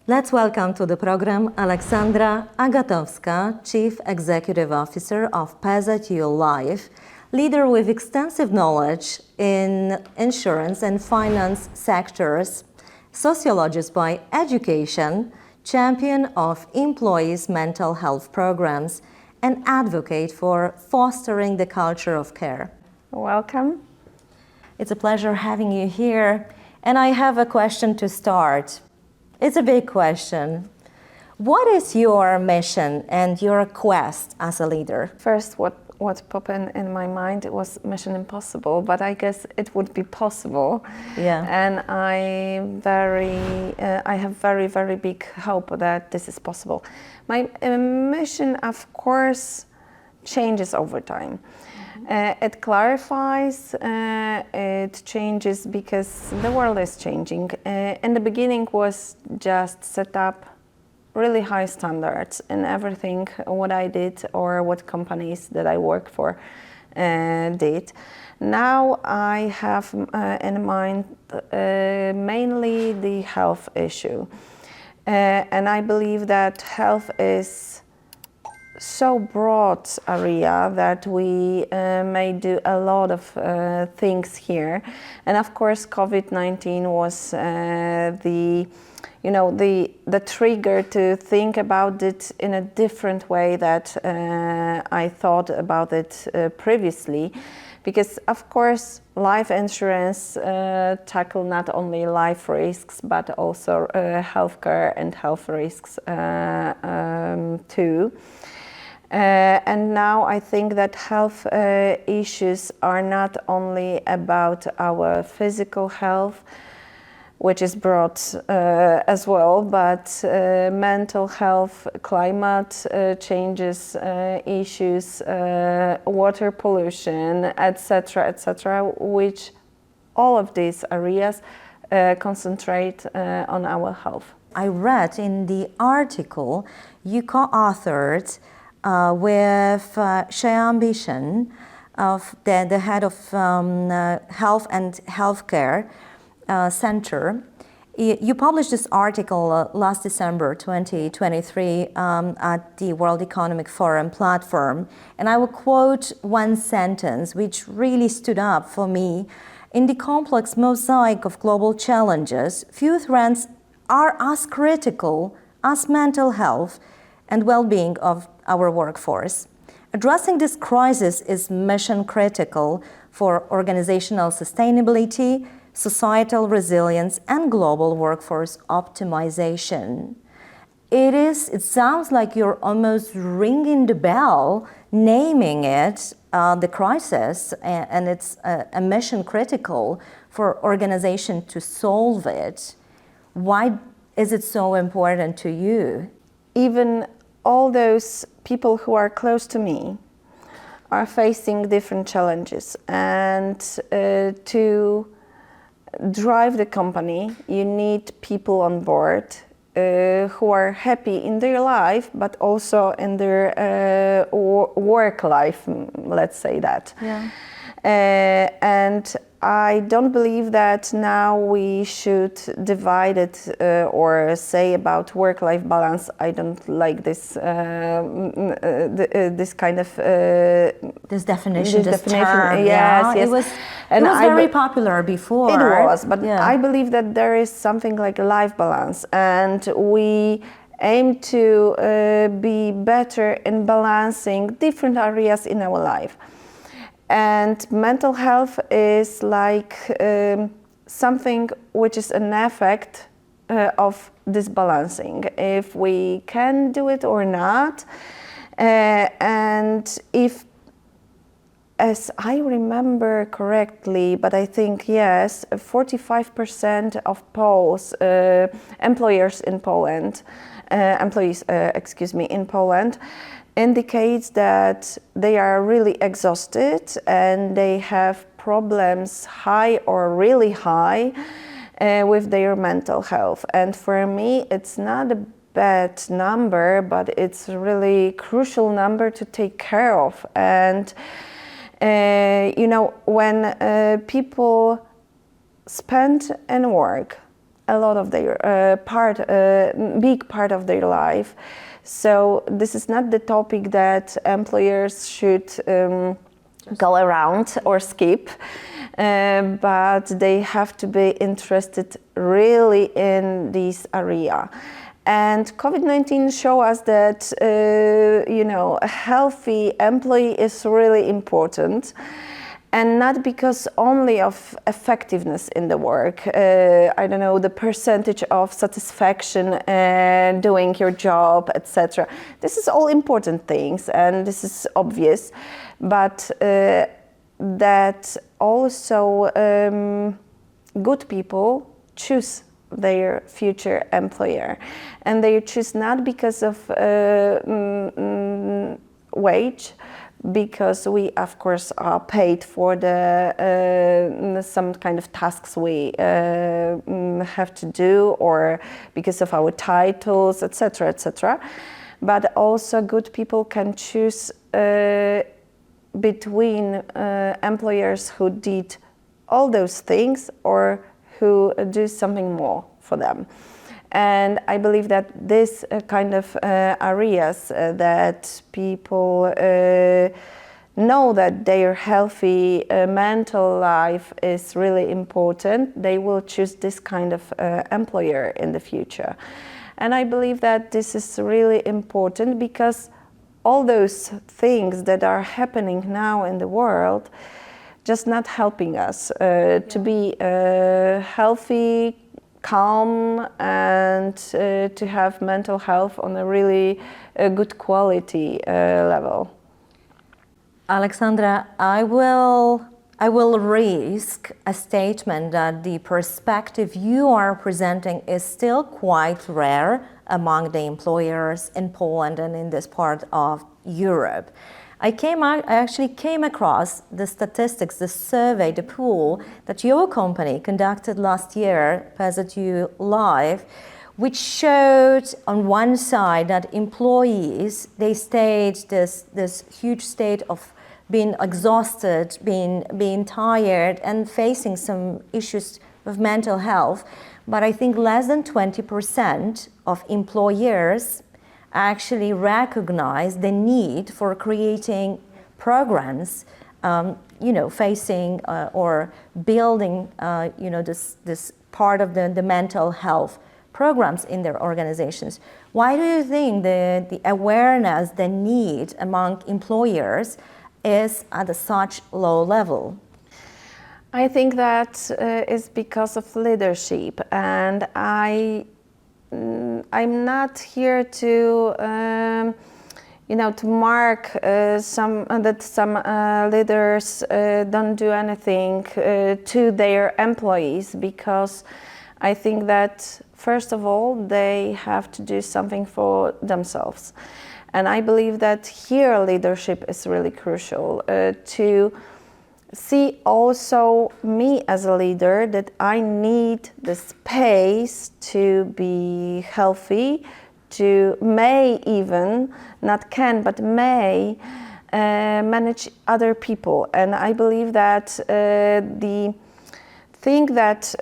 Let's welcome to the program Aleksandra Agatowska, Chief Executive Officer of PZU Life, leader with extensive knowledge in insurance and finance sectors, sociologist by education, champion of employees' mental health programs, and advocate for fostering the culture of care. Welcome. It's a pleasure having you here. And I have a question to start. It's a big question. What is your mission and your quest as a leader? First, what popped in my mind was Mission Impossible, but I guess it would be possible. Yeah. And I have very, very big hope that this is possible. My mission, of course, changes over time. It clarifies, it changes because the world is changing. In the beginning was just set up really high standards in everything what I did or what companies that I work for did. Now I have in mind mainly the health issue. And I believe that health is so broad area that we may do a lot of things here, and of course COVID-19 was the trigger to think about it in a different way that I thought about it previously, because of course life insurance tackle not only life risks but also healthcare and health risks too. And now I think that health issues are not only about our physical health, which is broad as well, but mental health, climate changes issues, water pollution, etc., which all of these areas concentrate on our health. I read in the article you co-authored with Shea Ambition, of the head of Health and Healthcare Center. You published this article last December 2023 at the World Economic Forum platform, and I will quote one sentence which really stood up for me. In the complex mosaic of global challenges, few threats are as critical as mental health and well-being of our workforce. Addressing this crisis is mission critical for organizational sustainability, societal resilience, and global workforce optimization. It sounds like you're almost ringing the bell, naming it the crisis, and it's a mission critical for organization to solve it. Why is it so important to you? Even all those people who are close to me are facing different challenges, and to drive the company you need people on board who are happy in their life but also in their work life, let's say that. Yeah. And I don't believe that now we should divide it or say about work-life balance. I don't like this this kind of this definition. Term. Yes. It was very popular before. It was, but yeah. I believe that there is something like a life balance, and we aim to be better in balancing different areas in our life. And mental health is like something which is an effect of this balancing, if we can do it or not. And if, as I remember correctly, but I think yes, 45% of Poles, employees in Poland, indicates that they are really exhausted and they have problems high or really high with their mental health. And for me, it's not a bad number, but it's a really crucial number to take care of. And when people spend and work a lot of their big part of their life. So this is not the topic that employers should go around or skip, but they have to be interested really in this area. And COVID-19 show us that a healthy employee is really important, and not because only of effectiveness in the work. The percentage of satisfaction doing your job, etc. This is all important things, and this is obvious, but that also good people choose their future employer, and they choose not because of wage, because we of course are paid for the some kind of tasks we have to do, or because of our titles, etc., etc. But also good people can choose between employers who did all those things or who do something more for them. And I believe that this kind of areas that people know that their healthy mental life is really important, they will choose this kind of employer in the future. And I believe that this is really important because all those things that are happening now in the world just not helping us to be healthy, calm, and to have mental health on a really good quality level. Aleksandra, I will risk a statement that the perspective you are presenting is still quite rare among the employers in Poland and in this part of Europe. I actually came across the statistics, the survey, the poll that your company conducted last year, PZU Life, which showed on one side that employees, they stayed this huge state of being exhausted, being tired, and facing some issues with mental health. But I think less than 20% of employers actually recognize the need for creating programs, facing or building, this part of the mental health programs in their organizations. Why do you think the awareness, the need among employers is at such low level? I think that is because of leadership, and I'm not here to to mark some leaders don't do anything to their employees, because I think that first of all they have to do something for themselves, and I believe that here leadership is really crucial to see also me as a leader, that I need the space to be healthy, to may manage other people. And I believe that the thing that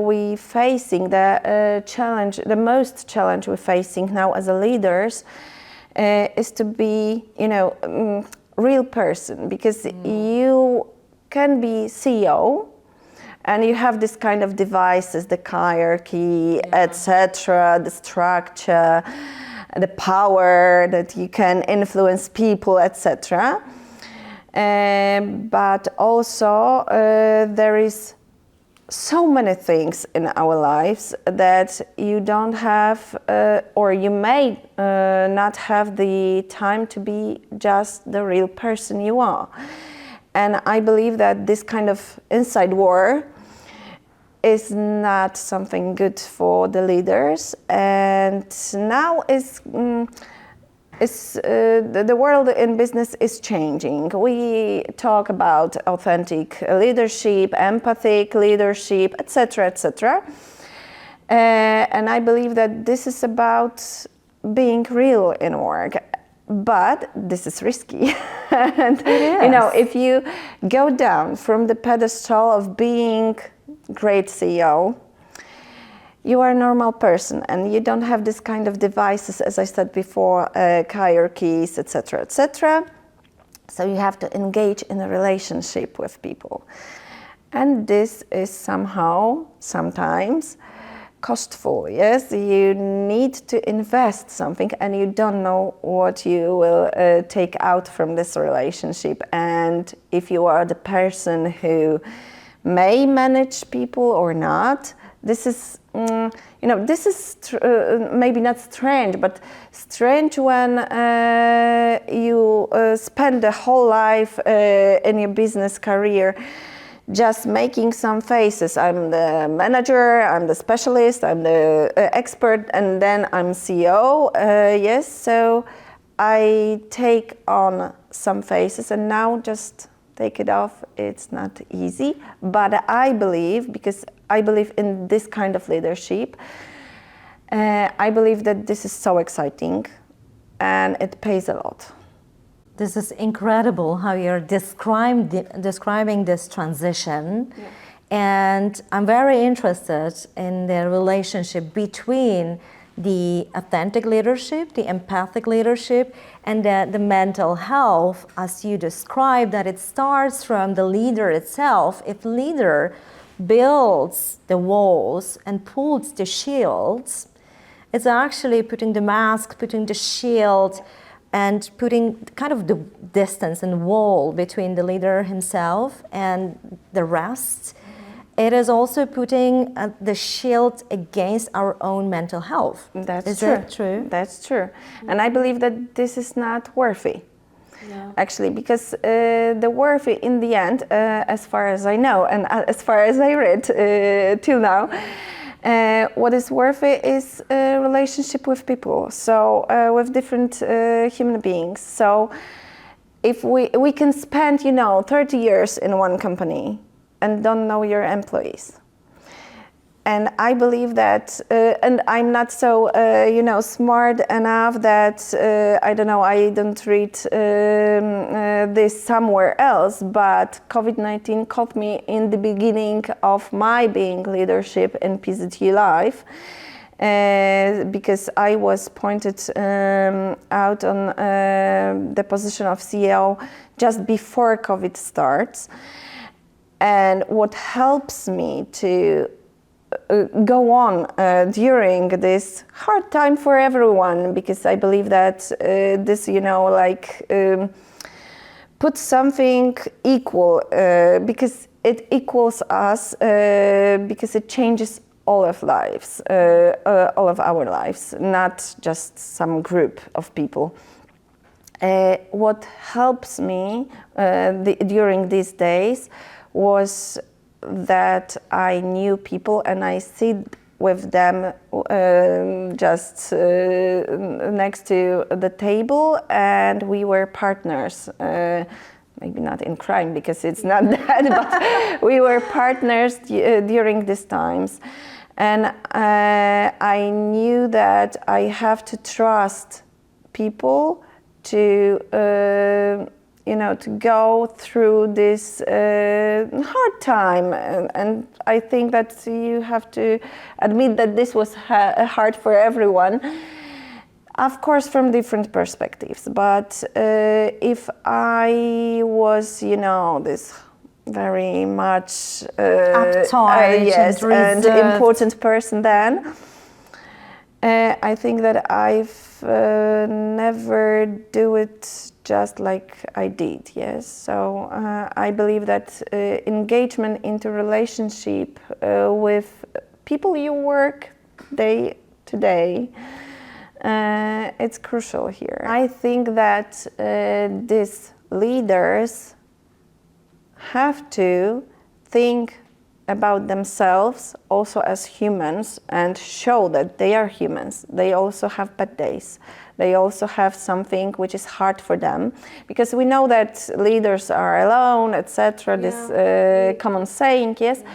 we facing, the most challenge we're facing now as a leaders is to be, real person, because you can be CEO and you have this kind of devices, the hierarchy, etc., the structure, the power that you can influence people, etc. But also there is so many things in our lives that you don't have, or you may not have the time to be just the real person you are. And I believe that this kind of inside war is not something good for the leaders. And now the world in business is changing. We talk about authentic leadership, empathic leadership, etc., etc. And I believe that this is about being real in work. But this is risky. And if you go down from the pedestal of being great CEO, you are a normal person and you don't have this kind of devices, as I said before, hierarchies, etc., etc. So you have to engage in a relationship with people. And this is somehow, sometimes, costful, yes? You need to invest something and you don't know what you will take out from this relationship. And if you are the person who may manage people or not, this is, this is maybe not strange, but strange when you spend the whole life in your business career just making some faces. I'm the manager, I'm the specialist, I'm the expert, and then I'm CEO. Yes, so I take on some faces and now just take it off. It's not easy, but I believe, because I believe in this kind of leadership, I believe that this is so exciting and it pays a lot. This is incredible how you're describing this transition. Yeah. And I'm very interested in the relationship between the authentic leadership, the empathic leadership, and the mental health, as you described, that it starts from the leader itself. If leader builds the walls and pulls the shields, it's actually putting the mask, putting the shield, and putting kind of the distance and wall between the leader himself and the rest. Mm-hmm. It is also putting the shield against our own mental health. Is true. That true? That's true. Mm-hmm. And I believe that this is not worthy. Yeah. Actually, because the worthy in the end, as far as I know and as far as I read till now, what is worthy is a relationship with people, so with different human beings. So if we can spend 30 years in one company and don't know your employees. And I believe that, and I'm not so, smart enough that, I don't read this somewhere else, but COVID-19 caught me in the beginning of my being leadership in PZU Life, because I was pointed out on the position of CEO just before COVID starts. And what helps me to go on during this hard time for everyone, because I believe that this, put something equal, because it equals us, because it changes all of lives, all of our lives, not just some group of people. What helps me during these days was that I knew people and I sit with them just next to the table, and we were partners. Maybe not in crime, because it's not that, but we were partners during these times. And I knew that I have to trust people to to go through this hard time, and I think that you have to admit that this was hard for everyone, of course from different perspectives. But if I was, this very much uptight, yes, and important person, then I think that I've never do it just like I did, yes. So I believe that engagement into relationship with people you work day to day, it's crucial here. I think that these leaders have to think about themselves also as humans and show that they are humans. They also have bad days. They also have something which is hard for them, because we know that leaders are alone, etc. Yeah. This common saying, yes. Yeah.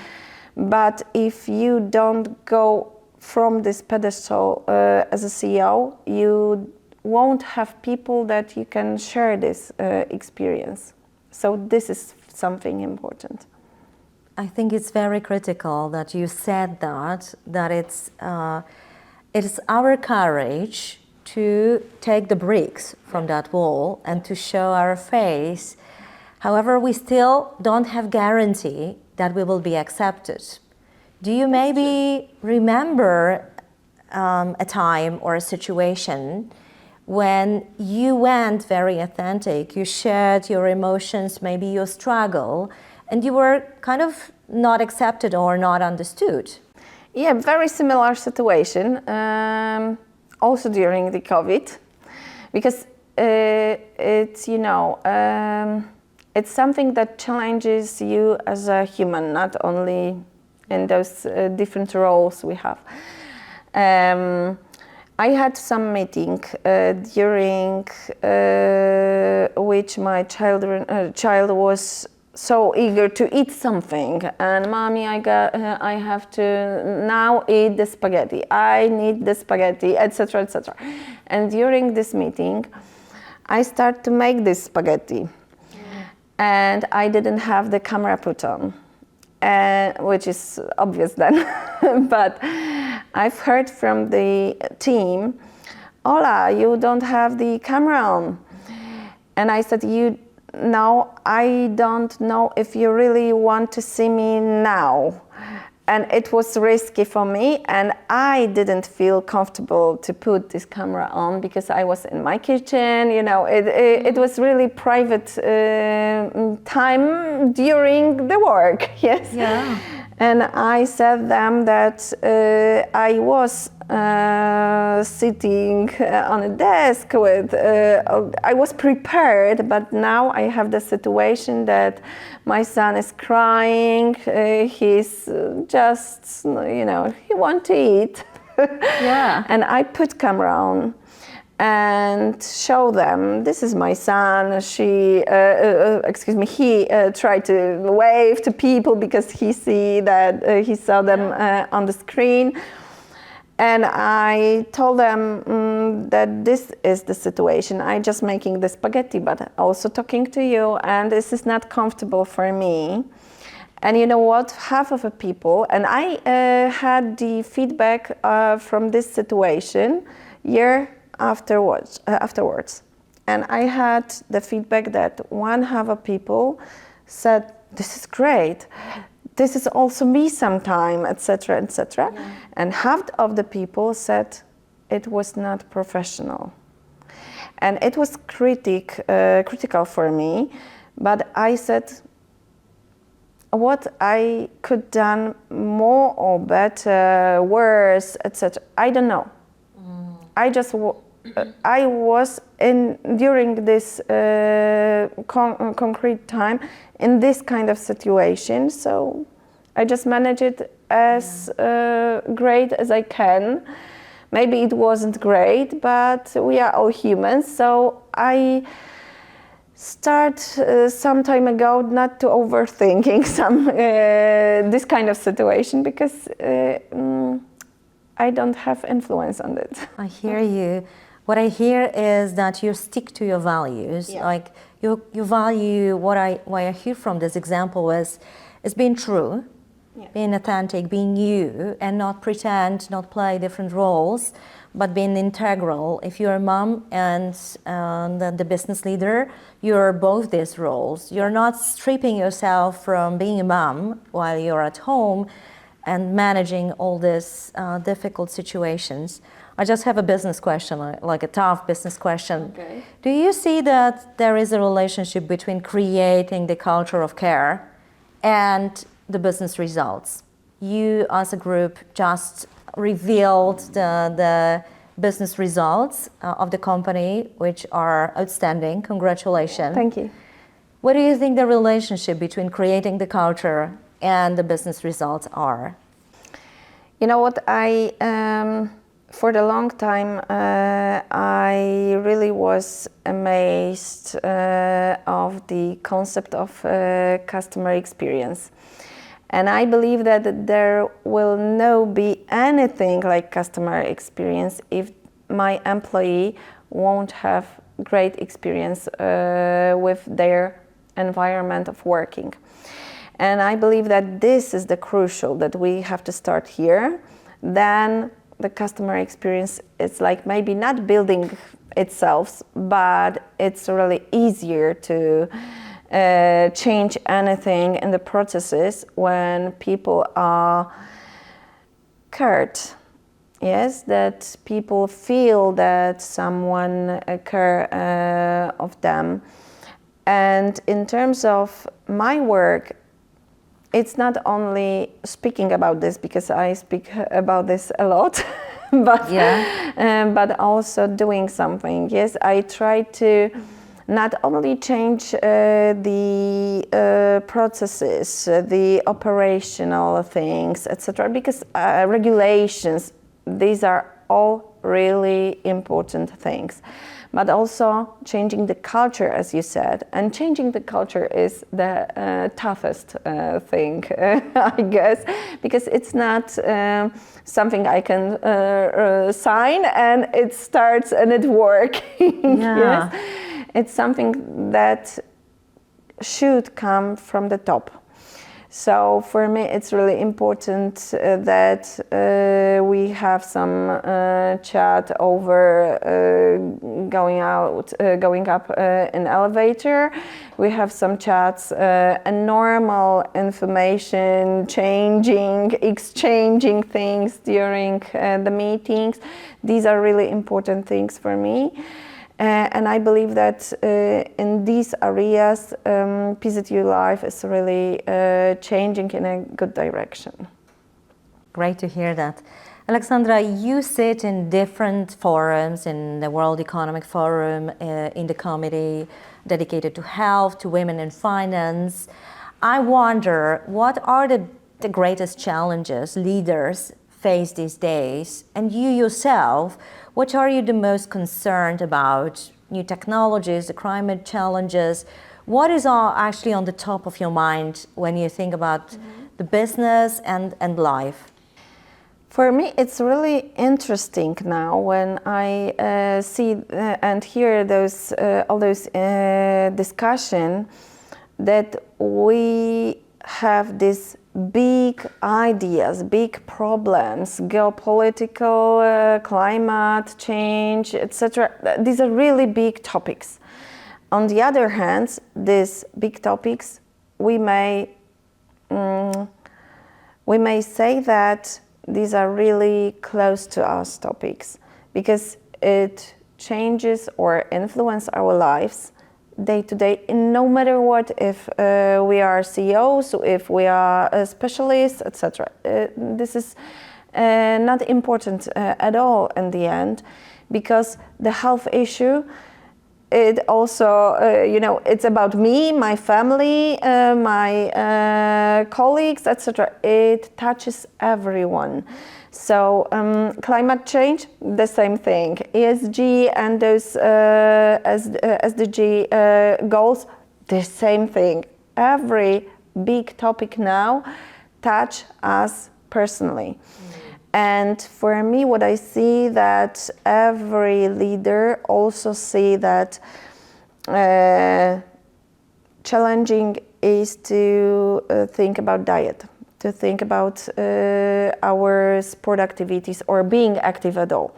But if you don't go from this pedestal as a CEO, you won't have people that you can share this experience. So this is something important. I think it's very critical that you said that it's our courage to take the bricks from that wall and to show our face. However, we still don't have guarantee that we will be accepted. Do you maybe remember a time or a situation when you went very authentic, you shared your emotions, maybe your struggle, and you were kind of not accepted or not understood? Yeah, very similar situation, also during the COVID, because it's, it's something that challenges you as a human, not only in those different roles we have. I had some meeting during which my child was so eager to eat something, and mommy, I have to now eat the spaghetti. I need the spaghetti, etc., etc. And during this meeting, I start to make this spaghetti, and I didn't have the camera put on, which is obvious then. But I've heard from the team, Ola, you don't have the camera on. And I said, no, I don't know if you really want to see me now. And it was risky for me, and I didn't feel comfortable to put this camera on because I was in my kitchen, it was really private time during the work, yes. Yeah. And I said them that I was sitting on a desk with, I was prepared, but now I have the situation that my son is crying, he's just, he wants to eat. Yeah. And I put camera on and show them, this is my son. He tried to wave to people because he saw them on the screen. And I told them that this is the situation. I'm just making the spaghetti, but also talking to you, and this is not comfortable for me. And you know what? Half of the people, and I had the feedback from this situation year afterwards. And I had the feedback that one half of people said, this is great. This is also me sometime, etc., etc. Yeah. And half of the people said it was not professional. And it was critical for me, but I said, what I could done more or better, worse, etc. I don't know. I was during this concrete time in this kind of situation, so I just manage it as great as I can. Maybe it wasn't great, but we are all humans, so I start some time ago not to overthinking this kind of situation, because I don't have influence on it. I hear you. What I hear is that you stick to your values. Yeah. Like you value what I hear from this example is being true, Yeah. being authentic, being you, and not pretend, not play different roles, but being integral. If you're a mom and the business leader, you're both these roles. You're not stripping yourself from being a mom while you're at home and managing all these difficult situations. I just have a business question, like a tough business question. Okay. Do you see that there is a relationship between creating the culture of care and the business results? You as a group just revealed the business results of the company, which are outstanding. Congratulations. Thank you. What do you think the relationship between creating the culture and the business results are? You know what, for the long time, I really was amazed of the concept of customer experience. And I believe that there will not be anything like customer experience if my employee won't have great experience with their environment of working. And I believe that this is the crucial, that we have to start here. Then the customer experience is like maybe not building itself, but it's really easier to change anything in the processes when people are cared. Yes, that people feel that someone care of them. And in terms of my work, it's not only speaking about this, because I speak about this a lot, but also doing something. Yes, I try to not only change the processes, the operational things, etc., because regulations, these are all really important things, but also changing the culture, as you said. And changing the culture is the toughest thing, I guess, because it's not something I can sign and it starts and it works. Yes? It's something that should come from the top. So for me, it's really important that we have some chat over going up in elevator. We have some chats and normal information exchanging things during the meetings. These are really important things for me. And I believe that in these areas, PZU Life is really changing in a good direction. Great to hear that. Aleksandra, you sit in different forums, in the World Economic Forum, in the committee dedicated to health, to women in finance. I wonder, what are the greatest challenges leaders face these days? And you yourself, what are you the most concerned about? New technologies, the climate challenges. What is actually on the top of your mind when you think about the business and life? For me, it's really interesting now when I see and hear those all those discussion that we have this big ideas, big problems, geopolitical, climate change, etc. These are really big topics. On the other hand, these big topics, we may say that these are really close to us topics because it changes or influences our lives day to day, no matter what, if we are CEOs, if we are specialists, etc. This is not important at all in the end, because the health issue, it also, it's about me, my family, my colleagues, etc. It touches everyone. So climate change, the same thing. ESG and those SDG goals, the same thing. Every big topic now touch us personally. And for me, what I see that every leader also see that challenging is to think about diet, to think about our sport activities or being active at all.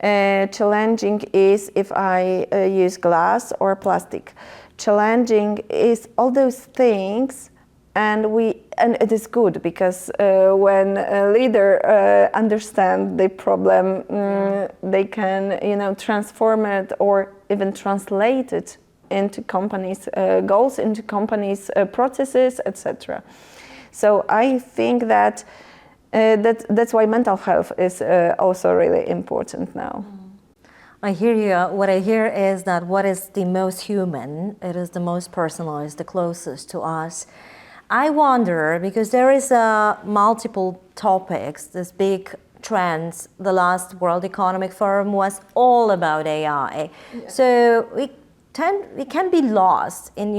Challenging is if I use glass or plastic. Challenging is all those things, and it is good because when a leader understands the problem, they can transform it or even translate it into companies' goals, into companies' processes, etc. So I think that that's why mental health is also really important now. I hear you. What I hear is that what is the most human, it is the most personalized, the closest to us. I wonder, because there is multiple topics, this big trends. The last World Economic Forum was all about AI. Yeah. So we can be lost in,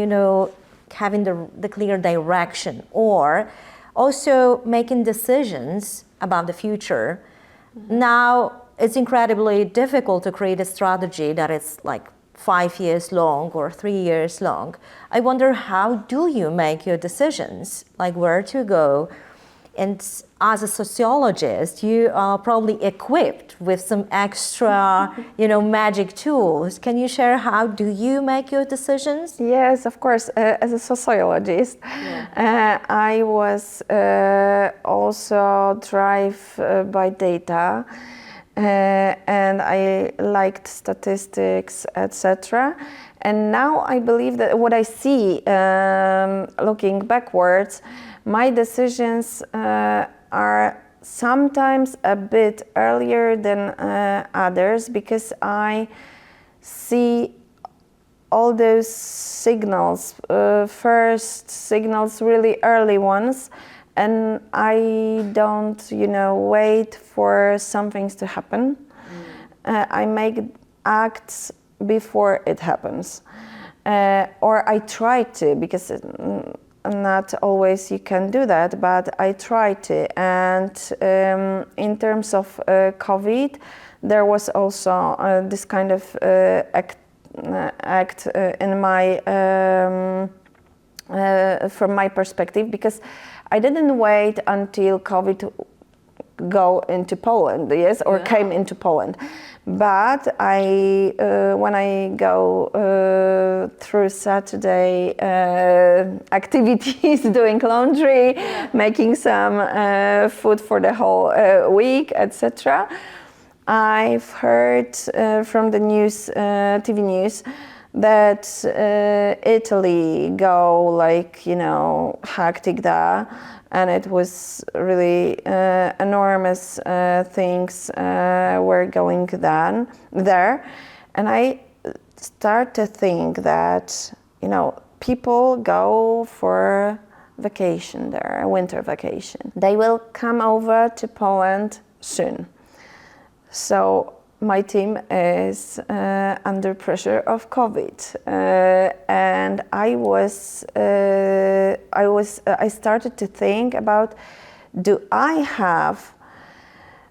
having the clear direction, or also making decisions about the future. Mm-hmm. Now, it's incredibly difficult to create a strategy that is like 5 years long or 3 years long. I wonder, how do you make your decisions, like where to go? And as a sociologist, you are probably equipped with some extra, magic tools. Can you share how do you make your decisions? Yes, of course. As a sociologist, I was also driven by data, and I liked statistics, etc. And now I believe that what I see, looking backwards, my decisions are sometimes a bit earlier than others, because I see all those signals, first signals, really early ones, and I don't, wait for some things to happen. I make acts before it happens, or I try to, because not always you can do that, but I try to. And in terms of COVID, there was also this kind of act in my from my perspective, because I didn't wait until COVID go into Poland, yes, or came into Poland. But I, when I go through Saturday activities, doing laundry, making some food for the whole week, etc., I've heard from the news, TV news, that Italy go like, hectic there, and it was really enormous things were going on there. And I start to think that, people go for vacation there, a winter vacation. They will come over to Poland soon. So my team is under pressure of COVID, and I started to think about, do I have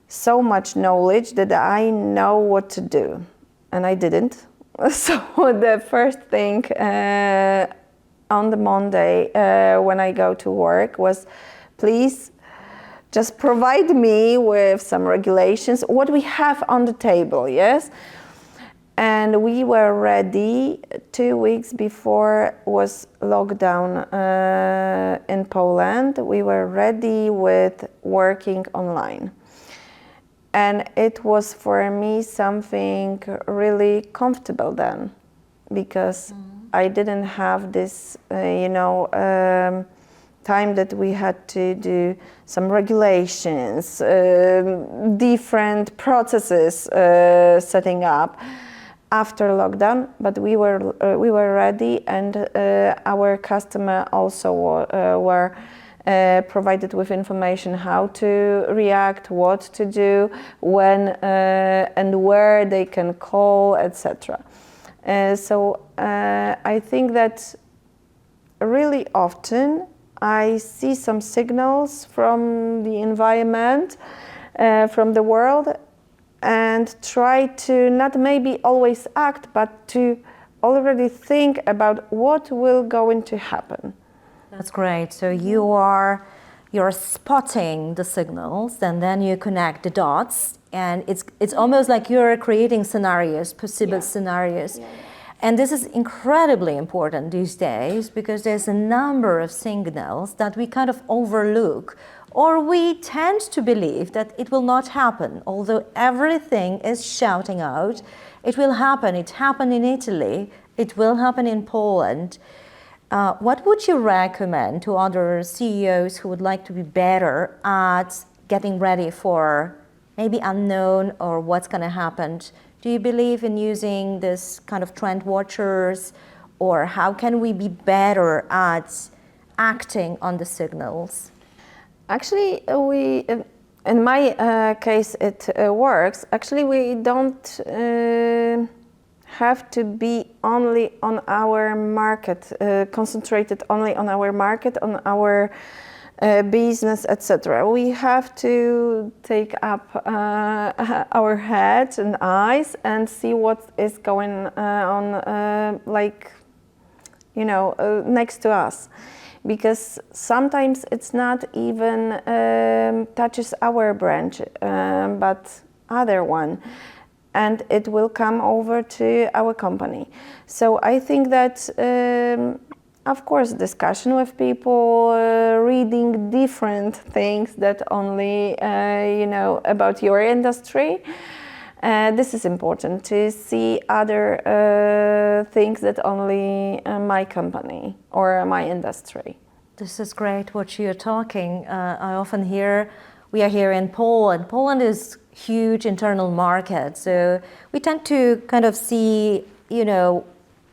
so much knowledge that I know what to do? And I didn't. So the first thing on the Monday when I go to work was, please just provide me with some regulations, what we have on the table, yes? And we were ready 2 weeks before was lockdown in Poland. We were ready with working online. And it was for me something really comfortable then, because I didn't have this, time that we had to do some regulations, different processes setting up after lockdown. But we were ready, and our customer also were provided with information how to react, what to do, when and where they can call, etc. So I think that really often I see some signals from the environment, from the world, and try to not maybe always act, but to already think about what will going to happen. That's great. So you're spotting the signals, and then you connect the dots, and it's almost like you're creating scenarios, possible scenarios. And this is incredibly important these days, because there's a number of signals that we kind of overlook, or we tend to believe that it will not happen, although everything is shouting out, it will happen. It happened in Italy, it will happen in Poland. What would you recommend to other CEOs who would like to be better at getting ready for maybe unknown or what's going to happen? Do you believe in using this kind of trend watchers, or how can we be better at acting on the signals? Actually, in my case, it works. Actually, we don't have to be only on our market, concentrated only on our market, on our business, etc. We have to take up our heads and eyes and see what is going on, like, you know, next to us, because sometimes it's not even touches our branch, but other one, and it will come over to our company. So I think that of course discussion with people, reading different things that only you know about your industry, this is important, to see other things that only my company or my industry. This is great what you're talking. I often hear, we are here in Poland. Poland is huge internal market, so we tend to kind of see, you know,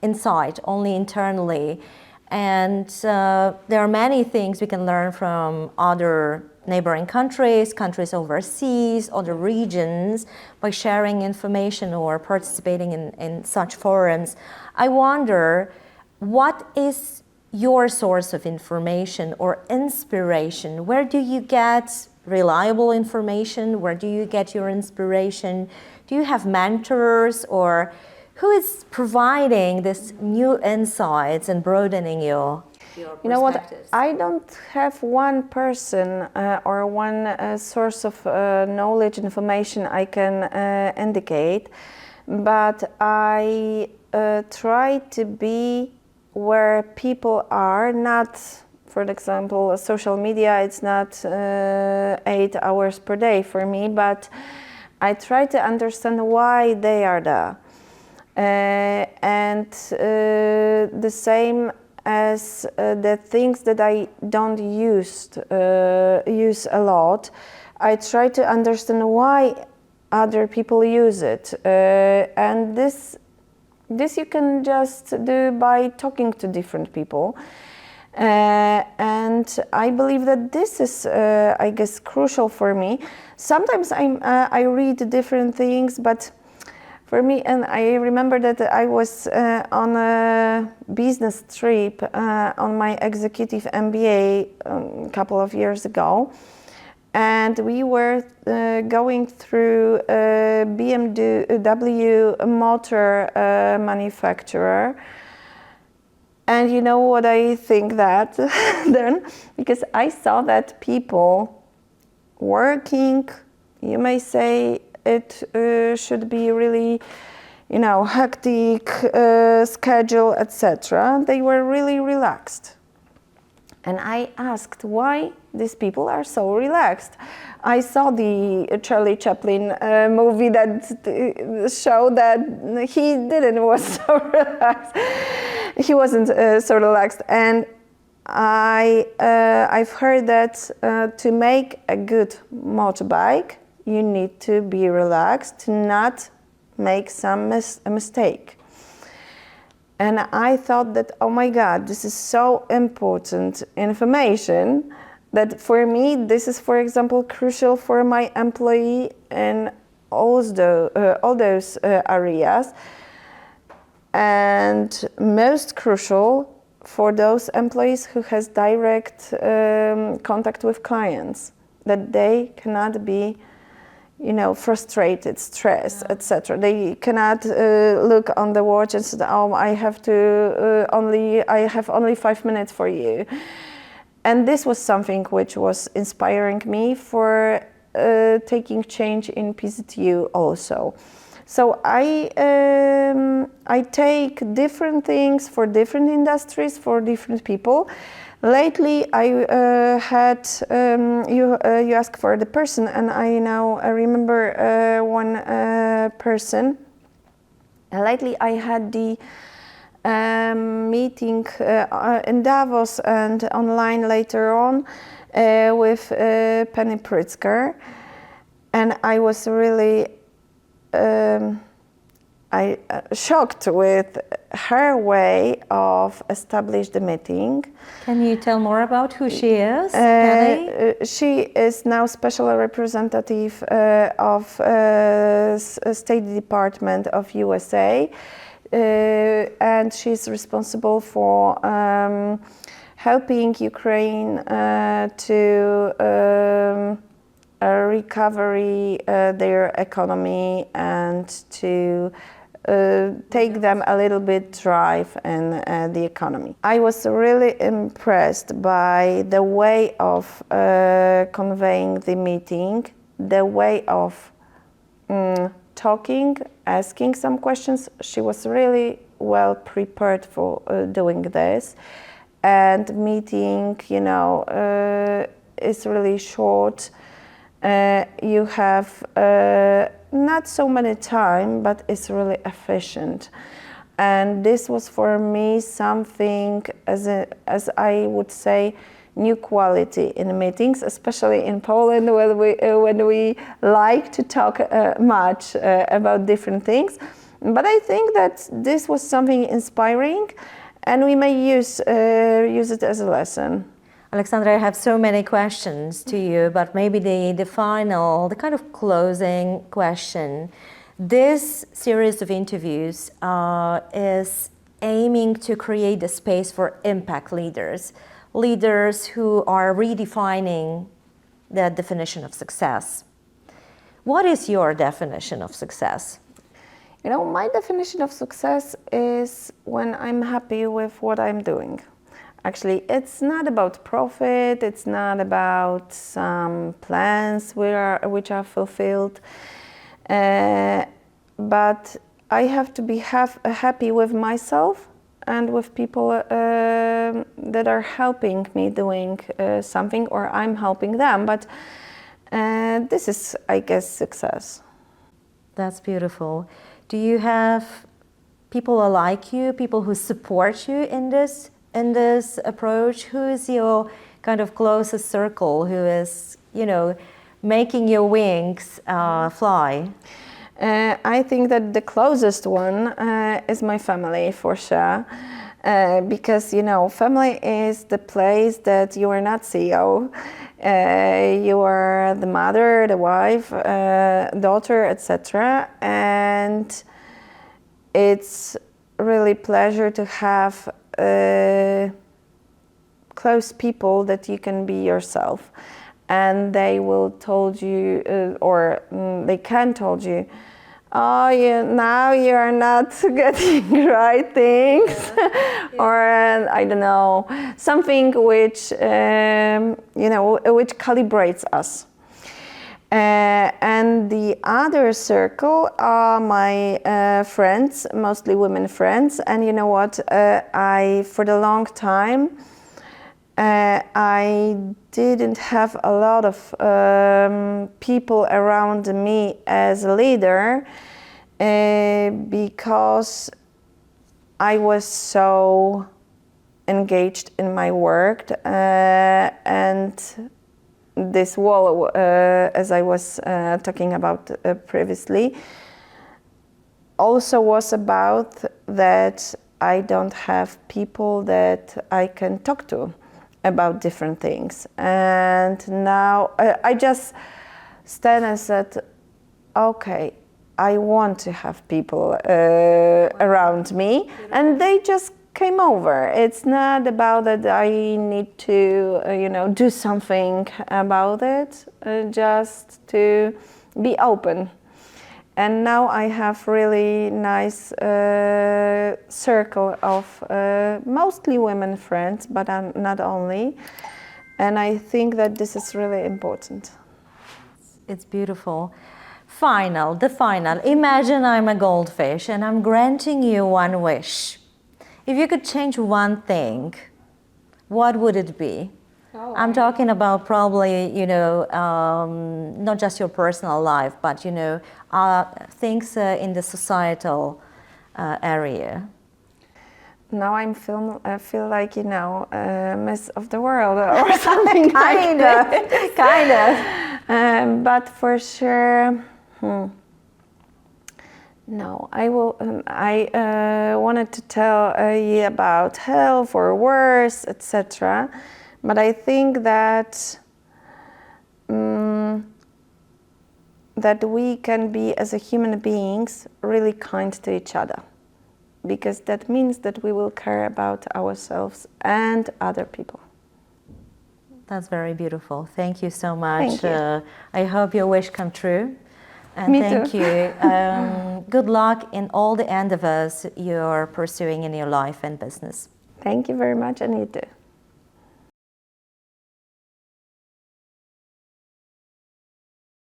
inside, only internally. And there are many things we can learn from other neighboring countries, countries overseas, other regions, by sharing information or participating in such forums. I wonder, what is your source of information or inspiration? Where do you get reliable information? Where do you get your inspiration? Do you have mentors, or who is providing this new insights and broadening your perspectives? You know what, I don't have one person or one source of knowledge, information I can indicate, but I try to be where people are, not, for example, social media, it's not 8 hours per day for me, but I try to understand why they are there. And the same as the things that I don't use a lot, I try to understand why other people use it. And this you can just do by talking to different people. And I believe that this is, I guess, crucial for me. Sometimes I read different things, but for me, and I remember that I was on a business trip on my executive MBA a couple of years ago, and we were going through a BMW motor manufacturer. And you know what I think that then? Because I saw that people working, you may say it should be really, you know, hectic schedule, etc. They were really relaxed. And I asked why these people are so relaxed. I saw the Charlie Chaplin movie that showed that he didn't was so relaxed. He wasn't so relaxed. And I've heard that to make a good motorbike, you need to be relaxed, to not make some mistake. And I thought that, oh my God, this is so important information that for me, this is, for example, crucial for my employee in all those areas. And most crucial for those employees who has direct contact with clients, that they cannot be, you know, frustrated, stressed, etc. They cannot look on the watch and say, "Oh, I have only 5 minutes for you." And this was something which was inspiring me for taking change in PZU also. So I take different things for different industries, for different people. Lately, I had you asked for the person, and I now remember one person. Lately, I had the meeting in Davos and online later on with Penny Pritzker, and I was really shocked with her way of establish the meeting. Can you tell more about who she is, Penny? She is now special representative of State Department of USA, and she's responsible for helping Ukraine to recovery their economy and to take them a little bit drive in the economy. I was really impressed by the way of conveying the meeting, the way of talking, asking some questions. She was really well prepared for doing this, and meeting, you know, is really short. You have not so many time, but it's really efficient. And this was for me something as I would say, new quality in meetings, especially in Poland, when we like to talk much about different things. But I think that this was something inspiring, and we may use it as a lesson. Aleksandra, I have so many questions to you, but maybe the final, the kind of closing question. This series of interviews is aiming to create a space for impact leaders, leaders who are redefining the definition of success. What is your definition of success? You know, my definition of success is when I'm happy with what I'm doing. Actually, it's not about profit, it's not about some plans which are fulfilled, but I have to be happy with myself and with people that are helping me doing something, or I'm helping them. But this is, I guess, success. That's beautiful. Do you have people like you, people who support you in this approach? Who is your kind of closest circle, who is, you know, making your wings fly? I think that the closest one is my family, for sure, because, you know, family is the place that you are not CEO. You are the mother, the wife, daughter, etc. And it's really pleasure to have close people that you can be yourself, and they will told you or they can told you, oh, now you are not getting right things, or I don't know, something which you know, which calibrates us. And the other circle are my friends, mostly women friends. And you know what, I for the long time I didn't have a lot of people around me as a leader because I was so engaged in my work, and this wall, as I was talking about previously, also was about that I don't have people that I can talk to about different things. And now I just stand and said, okay, I want to have people around me, and they just came over. It's not about that I need to, you know, do something about it, just to be open. And now I have really nice circle of mostly women friends, but not only. And I think that this is really important. It's beautiful. The final. Imagine I'm a goldfish and I'm granting you one wish. If you could change one thing, what would it be? I'm talking about probably, you know, not just your personal life, but, you know, things in the societal area. Now I feel like, you know, Miss of the World or something like that. Kind of. But for sure, no, I will. I wanted to tell you about health or worse, etc. But I think that that we can be, as a human beings, really kind to each other. because that means that we will care about ourselves and other people. That's very beautiful. Thank you so much. Thank you. I hope your wish come true. And Me thank too. you. Good luck in all the endeavors you're pursuing in your life and business. Thank you very much, and you too.